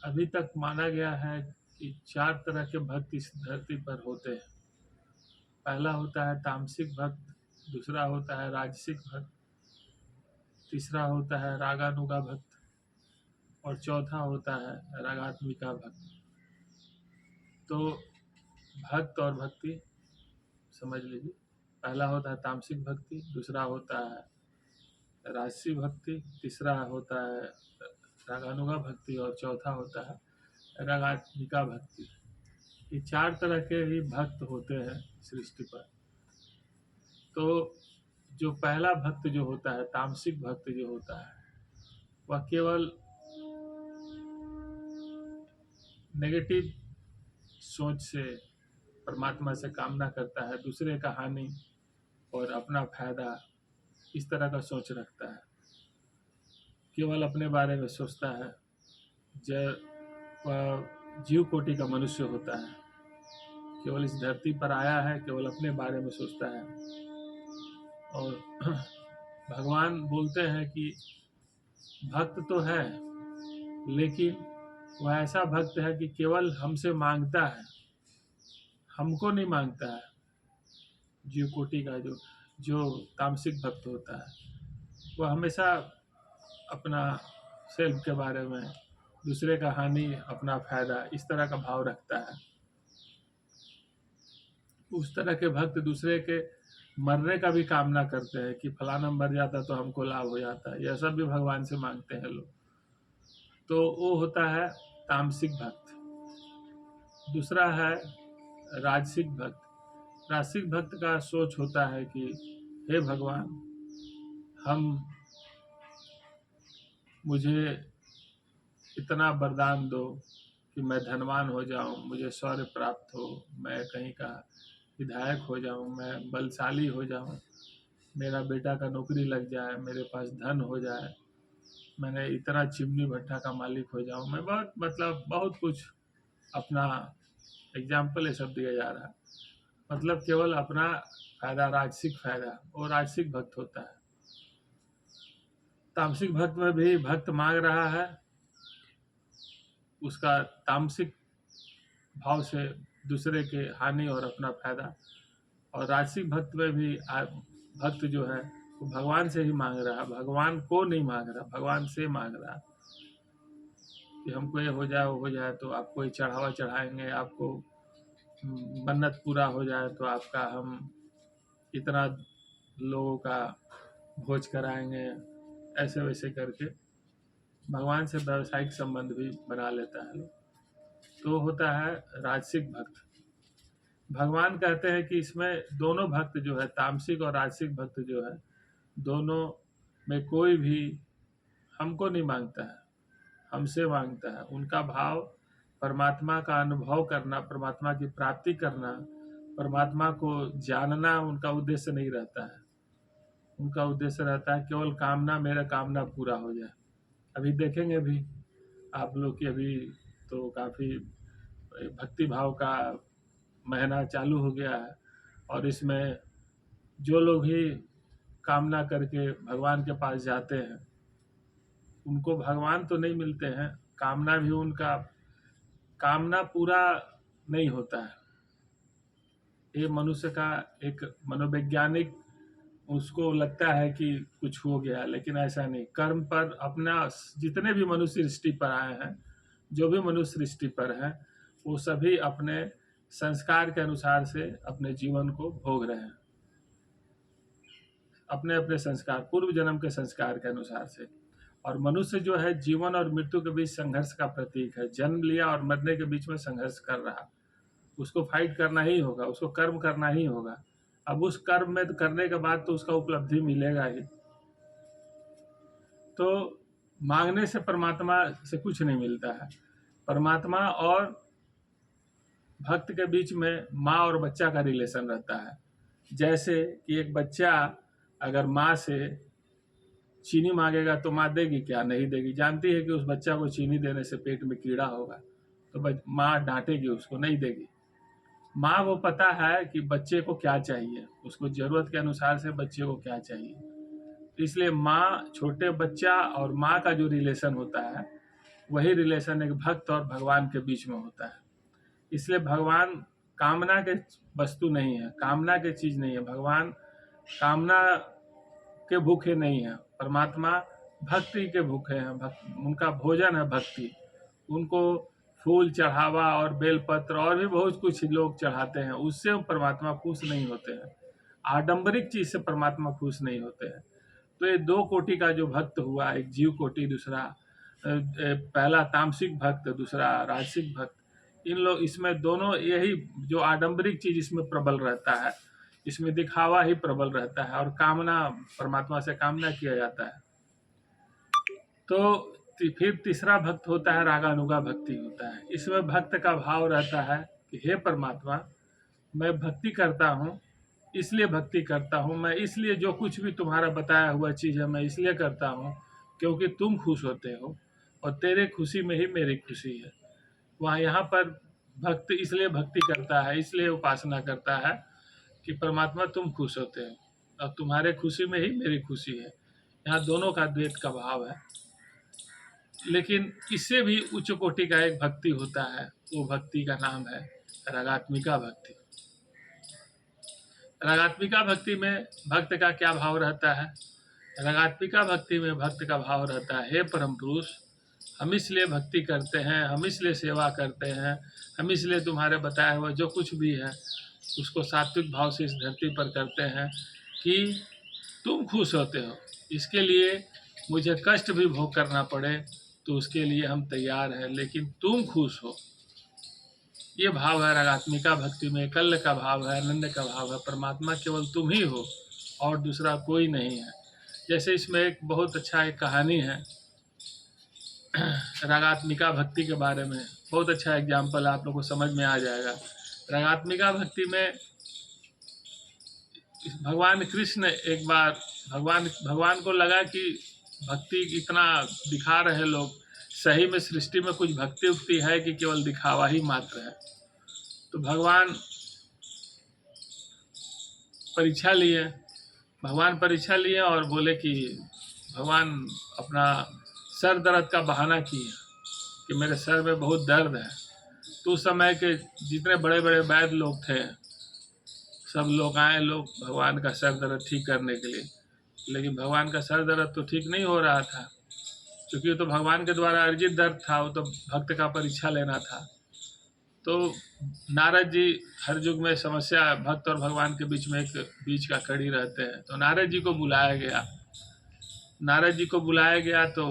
अभी तक माना गया है कि 4 तरह के भक्त इस धरती पर होते हैं। पहला होता है तामसिक भक्त, दूसरा होता है राजसिक भक्त, तीसरा होता है रागानुगा भक्त और चौथा होता है रागात्मिका भक्त। तो भक्त और भक्ति समझ लीजिए। पहला होता है तामसिक भक्ति, दूसरा होता है राजसी भक्ति, तीसरा होता है रागानुगा भक्ति और चौथा होता है रागात्मिका भक्ति। ये 4 तरह के ही भक्त होते हैं सृष्टि पर। तो जो पहला भक्त जो होता है, तामसिक भक्त जो होता है, वह केवल नेगेटिव सोच से परमात्मा से कामना करता है, दूसरे का हानि और अपना फायदा, इस तरह का सोच रखता है, केवल अपने बारे में सोचता है। वह जीव कोटि का मनुष्य होता है, केवल इस धरती पर आया है, केवल अपने बारे में सोचता है। और भगवान बोलते हैं कि भक्त तो है, लेकिन वह ऐसा भक्त है कि केवल हमसे मांगता है, हमको नहीं मांगता है। जीव कोटि का जो तामसिक भक्त होता है, वह हमेशा अपना सेल्फ के बारे में, दूसरे का हानि, अपना फायदा, इस तरह का भाव रखता है। उस तरह के भक्त दूसरे के मरने का भी कामना करते हैं कि फलाना मर जाता तो हमको लाभ हो जाता है। यह सब भी भगवान से मांगते हैं लोग। तो वो होता है तामसिक भक्त। दूसरा है राजसिक भक्त। राजसिक भक्त का सोच होता है कि हे भगवान, मुझे इतना वरदान दो कि मैं धनवान हो जाऊं, मुझे शौर्य प्राप्त हो, मैं कहीं का विधायक हो जाऊं, मैं बलशाली हो जाऊं, मेरा बेटा का नौकरी लग जाए, मेरे पास धन हो जाए, मैंने इतना चिमनी भट्टा का मालिक हो जाऊं। मैं बहुत कुछ अपना एग्जाम्पल ये सब दिया जा रहा है। मतलब केवल अपना फायदा, राजसिक फायदा, वो राजसिक भक्त होता है। तामसिक भक्त में भी भक्त मांग रहा है, उसका तामसिक भाव से दूसरे के हानि और अपना फायदा। और राजसिक भक्त में भी भक्त जो है वो भगवान से ही मांग रहा है, भगवान को नहीं मांग रहा, भगवान से मांग रहा है कि हमको ये हो जाए, वो हो जाए तो आपको ये चढ़ावा चढ़ाएंगे, आपको मन्नत पूरा हो जाए तो आपका हम इतना लोगों का भोज कराएंगे। ऐसे वैसे करके भगवान से व्यावसायिक संबंध भी बना लेता है लोग। तो होता है राजसिक भक्त। भगवान कहते हैं कि इसमें दोनों भक्त जो है, तामसिक और राजसिक भक्त जो है, दोनों में कोई भी हमको नहीं मांगता है, हमसे मांगता है। उनका भाव परमात्मा का अनुभव करना, परमात्मा की प्राप्ति करना, परमात्मा को जानना उनका उद्देश्य नहीं रहता है। उनका उद्देश्य रहता है केवल कामना, मेरा कामना पूरा हो जाए। अभी देखेंगे भी आप लोग की अभी तो काफ़ी भक्ति भाव का महीना चालू हो गया है, और इसमें जो लोग भी कामना करके भगवान के पास जाते हैं, उनको भगवान तो नहीं मिलते हैं, कामना भी उनका कामना पूरा नहीं होता है। ये मनुष्य का एक मनोवैज्ञानिक, उसको लगता है कि कुछ हो गया, लेकिन ऐसा नहीं। कर्म पर अपना, जितने भी मनुष्य सृष्टि पर आए हैं, जो भी मनुष्य सृष्टि पर हैं, वो सभी अपने संस्कार के अनुसार से अपने जीवन को भोग रहे हैं, अपने अपने संस्कार, पूर्व जन्म के संस्कार के अनुसार से। और मनुष्य जो है जीवन और मृत्यु के बीच संघर्ष का प्रतीक है। जन्म लिया और मरने के बीच में संघर्ष कर रहा, उसको फाइट करना ही होगा, उसको कर्म करना ही होगा। अब उस कर्म में करने के बाद तो उसका उपलब्धि मिलेगा ही। तो मांगने से परमात्मा से कुछ नहीं मिलता है। परमात्मा और भक्त के बीच में माँ और बच्चा का रिलेशन रहता है। जैसे कि एक बच्चा अगर माँ से चीनी मांगेगा तो माँ देगी क्या? नहीं देगी। जानती है कि उस बच्चा को चीनी देने से पेट में कीड़ा होगा, तो माँ डांटेगी, उसको नहीं देगी। माँ वो पता है कि बच्चे को क्या चाहिए, उसको जरूरत के अनुसार से बच्चे को क्या चाहिए। इसलिए माँ, छोटे बच्चा और माँ का जो रिलेशन होता है वही रिलेशन एक भक्त और भगवान के बीच में होता है। इसलिए भगवान कामना के वस्तु नहीं है, कामना के चीज नहीं है। भगवान कामना के भूखे नहीं है, परमात्मा भक्ति के भूखे हैं। उनका भोजन है भक्ति। उनको फूल चढ़ावा और बेलपत्र और भी बहुत कुछ लोग चढ़ाते हैं, उससे परमात्मा खुश नहीं होते हैं। आडंबरिक चीज से परमात्मा खुश नहीं होते हैं। तो ये दो कोटि का जो भक्त हुआ, एक जीव कोटि, दूसरा पहला तामसिक भक्त, दूसरा राजसिक भक्त, इन लोग इसमें दोनों यही जो आडंबरिक चीज इसमें प्रबल रहता है, इसमें दिखावा ही प्रबल रहता है और कामना, परमात्मा से कामना किया जाता है। तो फिर तीसरा भक्त होता है रागानुगा भक्ति होता है। इसमें भक्त का भाव रहता है कि हे परमात्मा, मैं भक्ति करता हूँ, इसलिए भक्ति करता हूँ, मैं इसलिए जो कुछ भी तुम्हारा बताया हुआ चीज़ है मैं इसलिए करता हूँ क्योंकि तुम खुश होते हो और तेरे खुशी में ही मेरी खुशी है। वहाँ यहाँ पर भक्त इसलिए भक्ति करता है, इसलिए उपासना करता है कि परमात्मा तुम खुश होते हो और तुम्हारे खुशी में ही मेरी खुशी है। यहाँ दोनों का द्वैत का भाव है। लेकिन इससे भी उच्च कोटि का एक भक्ति होता है, वो भक्ति का नाम है रागात्मिका भक्ति। रागात्मिका भक्ति में भक्त का क्या भाव रहता है? रागात्मिका भक्ति में भक्त का भाव रहता है, हे परम पुरुष, हम इसलिए भक्ति करते हैं, हम इसलिए सेवा करते हैं, हम इसलिए तुम्हारे बताया हुआ जो कुछ भी है उसको सात्विक भाव से इस धरती पर करते हैं कि तुम खुश होते हो। इसके लिए मुझे कष्ट भी भोग करना पड़े तो उसके लिए हम तैयार हैं, लेकिन तुम खुश हो। ये भाव है रागात्मिका भक्ति में। कल्ल का भाव है, आनंद का भाव है, परमात्मा केवल तुम ही हो और दूसरा कोई नहीं है। जैसे इसमें एक बहुत अच्छा एक कहानी है रागात्मिका भक्ति के बारे में, बहुत अच्छा एग्जाम्पल आप लोगों को समझ में आ जाएगा। रागात्मिका भक्ति में भगवान कृष्ण एक बार भगवान को लगा कि भक्ति इतना दिखा रहे लोग, सही में सृष्टि में कुछ भक्ति उक्ति है कि केवल दिखावा ही मात्र है। तो भगवान परीक्षा लिए और बोले कि भगवान अपना सर दर्द का बहाना किए कि मेरे सर में बहुत दर्द है। तो उस समय के जितने बड़े बड़े वैद्य लोग थे सब लोग आए भगवान का सर दर्द ठीक करने के लिए, लेकिन भगवान का सर दर्द तो ठीक नहीं हो रहा था क्योंकि तो भगवान के द्वारा अर्जित दर्द था, वो तो भक्त का परीक्षा लेना था। तो नारद जी हर युग में समस्या भक्त और भगवान के बीच में एक बीच का कड़ी रहते हैं। तो नारद जी को बुलाया गया तो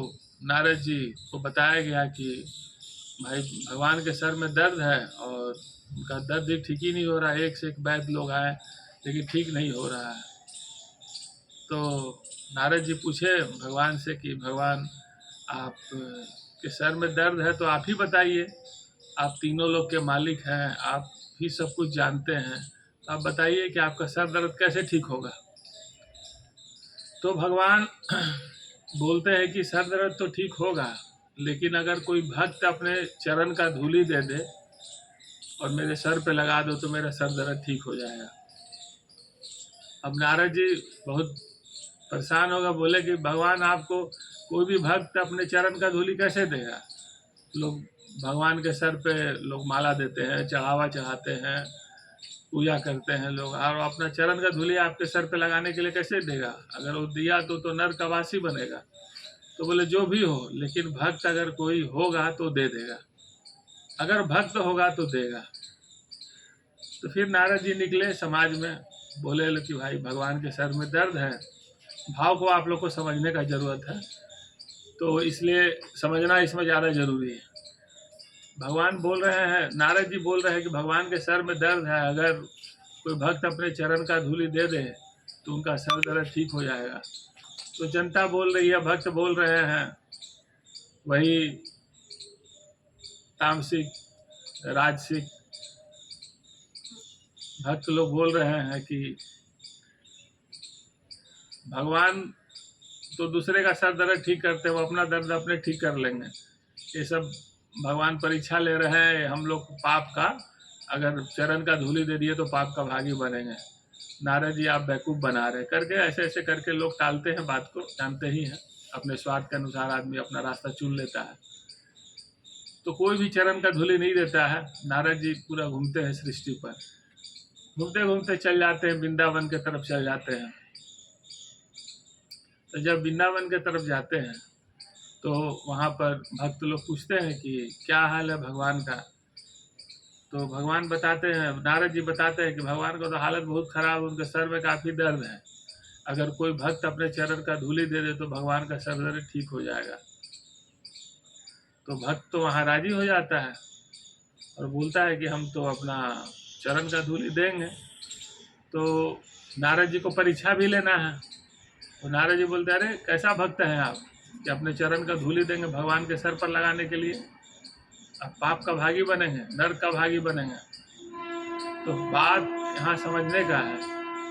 नारद जी को बताया गया कि भाई भगवान के सर में दर्द है और उनका दर्द भी ठीक ही नहीं हो रहा है, एक से एक वैद्य लोग आए लेकिन ठीक नहीं हो रहा है। तो नारद जी पूछे भगवान से कि भगवान आप के सर में दर्द है तो आप ही बताइए, आप तीनों लोग के मालिक हैं, आप ही सब कुछ जानते हैं, तो आप बताइए कि आपका सर दर्द कैसे ठीक होगा। तो भगवान बोलते हैं कि सर दर्द तो ठीक होगा, लेकिन अगर कोई भक्त अपने चरण का धूली दे दे और मेरे सर पे लगा दो तो मेरा सर दर्द ठीक हो जाएगा। अब नारद जी बहुत परेशान होगा, बोले कि भगवान आपको कोई भी भक्त अपने चरण का धूली कैसे देगा। लोग भगवान के सर पे लोग माला देते हैं, चढ़ावा चढ़ाते हैं, पूजा करते हैं लोग, और अपना चरण का धूली आपके सर पे लगाने के लिए कैसे देगा। अगर वो दिया तो नरक का वासी बनेगा। तो बोले जो भी हो, लेकिन भक्त अगर कोई होगा तो दे देगा, अगर भक्त होगा तो देगा। तो फिर नारद जी निकले समाज में, बोले कि भाई भगवान के सर में दर्द है। भाव को आप लोग को समझने का जरूरत है, तो इसलिए समझना इसमें ज़्यादा जरूरी है। भगवान बोल रहे हैं, नारद जी बोल रहे हैं कि भगवान के सर में दर्द है, अगर कोई भक्त अपने चरण का धूली दे दे तो उनका सर दर्द ठीक हो जाएगा। तो जनता बोल रही है, भक्त बोल रहे हैं, वही तामसिक राजसिक भक्त लोग बोल रहे हैं कि भगवान तो दूसरे का सर दर्द ठीक करते हैं, वो अपना दर्द अपने ठीक कर लेंगे। ये सब भगवान परीक्षा ले रहे हैं हम लोग पाप का, अगर चरण का धूली दे दिए तो पाप का भागी बनेंगे। नारद जी आप बेवकूफ़ बना रहे करके ऐसे ऐसे करके लोग टालते हैं बात को, जानते ही हैं, अपने स्वार्थ के अनुसार आदमी अपना रास्ता चुन लेता है। तो कोई भी चरण का धूलि नहीं देता है। नारद जी पूरा घूमते हैं सृष्टि पर, घूमते घूमते चल जाते हैं, वृंदावन की तरफ चल जाते हैं। तो जब वृंदावन की तरफ जाते हैं तो वहाँ पर भक्त लोग पूछते हैं कि क्या हाल है भगवान का। तो भगवान बताते हैं, नारद जी बताते हैं कि भगवान का तो हालत बहुत खराब है, उनके सर में काफ़ी दर्द है। अगर कोई भक्त अपने चरण का धूलि दे दे तो भगवान का सर दर्द ठीक हो जाएगा। तो भक्त तो वहाँ राजी हो जाता है और बोलता है कि हम तो अपना चरण का धूलि देंगे। तो नारद जी को परीक्षा भी लेना है। तो नारद जी बोलते हैं, अरे कैसा भक्त हैं आप कि अपने चरण का धूलि देंगे भगवान के सर पर लगाने के लिए? आप पाप का भागी बनेंगे, नरक का भागी बनेंगे। तो बात यहाँ समझने का है।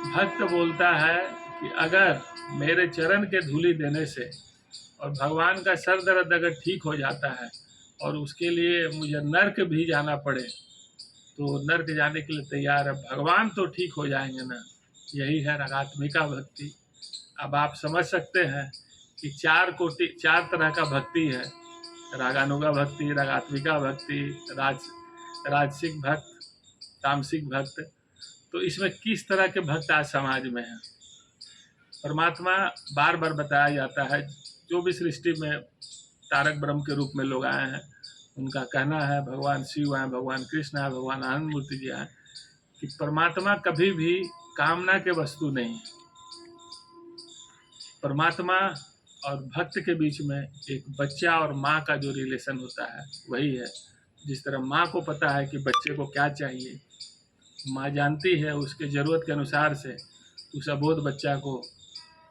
भक्त बोलता है कि अगर मेरे चरण के धूलि देने से और भगवान का सर दर्द अगर ठीक हो जाता है और उसके लिए मुझे नर्क भी जाना पड़े तो नर्क जाने के लिए तैयार है, भगवान तो ठीक हो जाएंगे ना। यही है रागात्मिका भक्ति। अब आप समझ सकते हैं कि चार तरह का भक्ति है। रागानुगा भक्ति, रागात्मिका भक्ति, राजसिक भक्त, तामसिक भक्त। तो इसमें किस तरह के भक्त आज समाज में हैं? परमात्मा बार बार बताया जाता है। जो भी सृष्टि में तारक ब्रह्म के रूप में लोग आए हैं उनका कहना है, भगवान शिव हैं, भगवान कृष्ण हैं, भगवान आनंद मूर्ति जी हैं, कि परमात्मा कभी भी कामना के वस्तु नहीं। परमात्मा और भक्त के बीच में एक बच्चा और माँ का जो रिलेशन होता है वही है। जिस तरह माँ को पता है कि बच्चे को क्या चाहिए, माँ जानती है उसके ज़रूरत के अनुसार से उस अबोध बच्चा को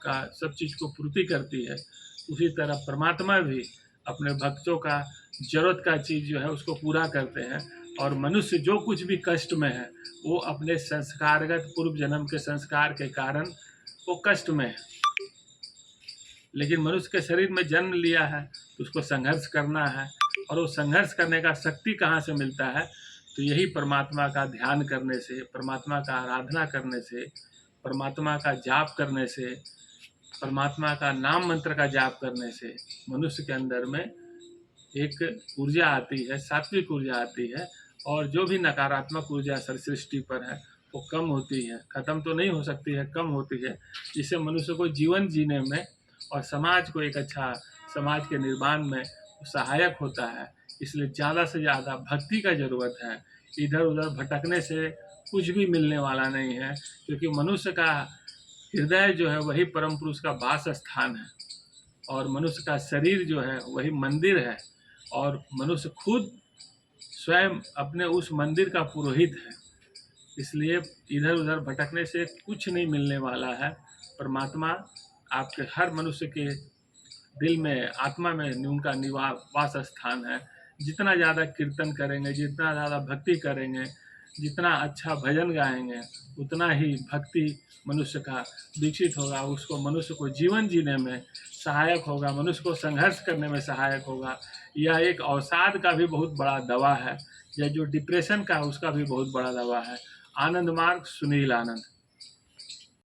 का सब चीज़ को पूर्ति करती है, उसी तरह परमात्मा भी अपने भक्तों का ज़रूरत का चीज़ जो है उसको पूरा करते हैं। और मनुष्य जो कुछ भी कष्ट में है वो अपने संस्कारगत पूर्व जन्म के संस्कार के कारण वो कष्ट में है। लेकिन मनुष्य के शरीर में जन्म लिया है तो उसको संघर्ष करना है, और वो संघर्ष करने का शक्ति कहाँ से मिलता है? तो यही परमात्मा का ध्यान करने से, परमात्मा का आराधना करने से, परमात्मा का जाप करने से, परमात्मा का नाम मंत्र का जाप करने से मनुष्य के अंदर में एक ऊर्जा आती है, सात्विक ऊर्जा आती है। और जो भी नकारात्मक ऊर्जा सृष्टि पर है वो कम होती है, ख़त्म तो नहीं हो सकती है, कम होती है, जिससे मनुष्य को जीवन जीने में और समाज को एक अच्छा समाज के निर्माण में सहायक होता है। इसलिए ज़्यादा से ज़्यादा भक्ति का ज़रूरत है। इधर उधर भटकने से कुछ भी मिलने वाला नहीं है, क्योंकि मनुष्य का हृदय जो है वही परम पुरुष का वास स्थान है, और मनुष्य का शरीर जो है वही मंदिर है, और मनुष्य खुद स्वयं अपने उस मंदिर का पुरोहित है। इसलिए इधर उधर भटकने से कुछ नहीं मिलने वाला है। परमात्मा आपके हर मनुष्य के दिल में, आत्मा में उनका वास स्थान है। जितना ज़्यादा कीर्तन करेंगे, जितना ज़्यादा भक्ति करेंगे, जितना अच्छा भजन गाएंगे, उतना ही भक्ति मनुष्य का विकसित होगा, उसको मनुष्य को जीवन जीने में सहायक होगा, मनुष्य को संघर्ष करने में सहायक होगा। यह एक अवसाद का भी बहुत बड़ा दवा है, या जो डिप्रेशन का है उसका भी बहुत बड़ा दवा है। आनंद मार्ग, सुनील आनंद।